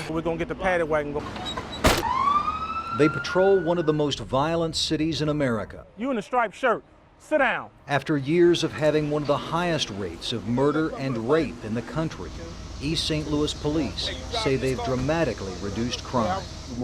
We're gonna get the paddy wagon. They patrol one of the most violent cities in America. You in a striped shirt, sit down. After years of having one of the highest rates of murder and rape in the country, East St. Louis police say they've dramatically reduced crime.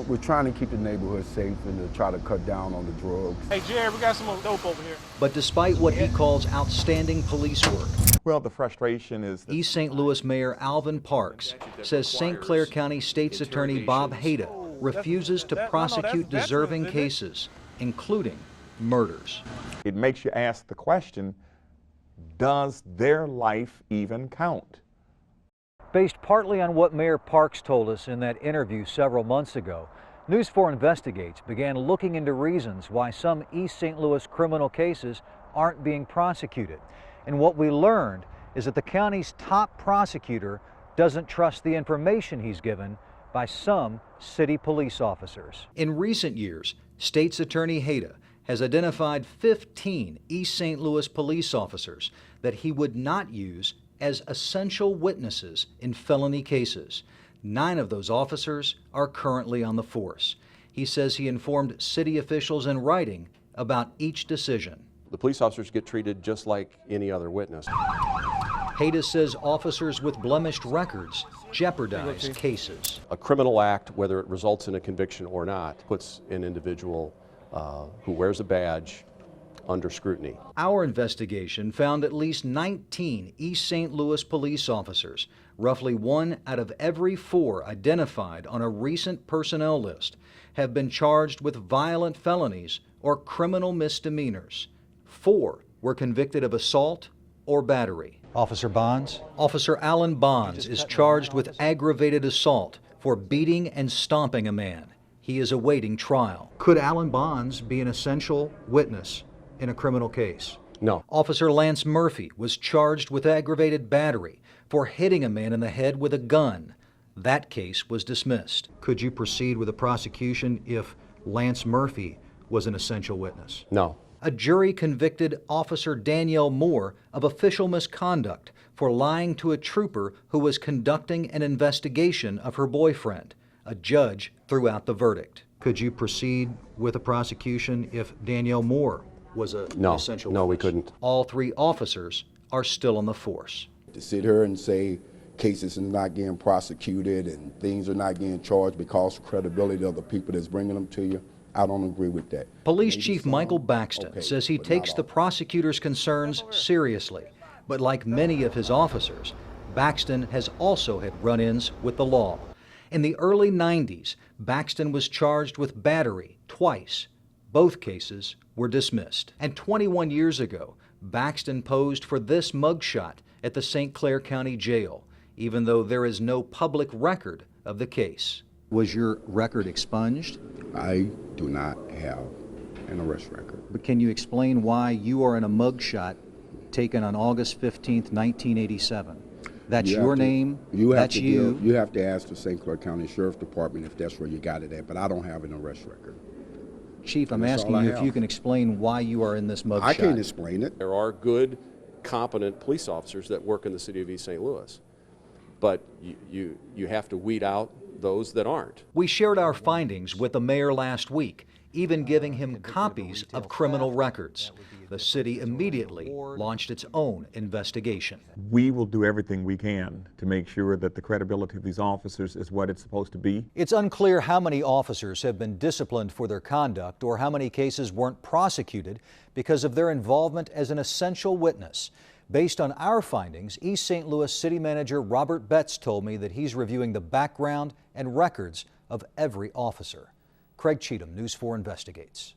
We're trying to keep the neighborhood safe and to try to cut down on the drugs. Hey, Jerry, we got some more dope over here. But despite what he calls outstanding police work, well, the frustration is East St. Louis Mayor Alvin Parks says St. Clair County State's Attorney Bob Hayda refuses to prosecute deserving cases, including murders. It makes you ask the question, does their life even count? Based partly on what Mayor Parks told us in that interview several months ago, News 4 Investigates began looking into reasons why some East St. Louis criminal cases aren't being prosecuted. And what we learned is that the county's top prosecutor doesn't trust the information he's given by some city police officers. In recent years, State's Attorney Hayda has identified 15 East St. Louis police officers that he would not use as essential witnesses in felony cases. 9 of those officers are currently on the force. He says he informed city officials in writing about each decision. The police officers get treated just like any other witness. Hayda says officers with blemished records jeopardize cases. A criminal act, whether it results in a conviction or not, puts an individual who wears a badge under scrutiny. Our investigation found at least 19 East St. Louis police officers, roughly 1 out of every 4 identified on a recent personnel list, have been charged with violent felonies or criminal misdemeanors. 4 were convicted of assault or battery. Officer Bonds? Officer Alan Bonds is charged with aggravated assault for beating and stomping a man. He is awaiting trial. Could Alan Bonds be an essential witness in a criminal case? No. Officer Lance Murphy was charged with aggravated battery for hitting a man in the head with a gun. That case was dismissed. Could you proceed with a prosecution if Lance Murphy was an essential witness? No. A jury convicted Officer Danielle Moore of official misconduct for lying to a trooper who was conducting an investigation of her boyfriend. A judge threw out the verdict. Could you proceed with a prosecution if Danielle Moore was an essential witness? No, we couldn't. All 3 officers are still on the force. To sit here and say cases are not getting prosecuted and things are not getting charged because of credibility of the people that's bringing them to you, I don't agree with that. Police Chief Michael Baxton says he takes the prosecutor's concerns seriously, but like many of his officers, Baxton has also had run-ins with the law. In the early 90s, Baxton was charged with battery twice. Both cases were dismissed. And 21 years ago, Baxton posed for this mugshot at the St. Clair County Jail, even though there is no public record of the case. Was your record expunged? I do not have an arrest record. But can you explain why you are in a mugshot taken on August 15th, 1987? That's your name, that's you. You have to ask the St. Clair County Sheriff's Department if that's where you got it at, but I don't have an arrest record. Chief, I'm asking you if you can explain why you are in this mugshot. I can't explain it. There are good, competent police officers that work in the city of East St. Louis, but you have to weed out those that aren't. We shared our findings with the mayor last week, even giving him copies of criminal records. The city immediately launched its own investigation. we will do everything we can to make sure that the credibility of these officers is what it's supposed to be. It's unclear how many officers have been disciplined for their conduct or how many cases weren't prosecuted because of their involvement as an essential witness. Based on our findings, East St. Louis City Manager Robert Betts told me that he's reviewing the background and records of every officer. Craig Cheatham, News 4 Investigates.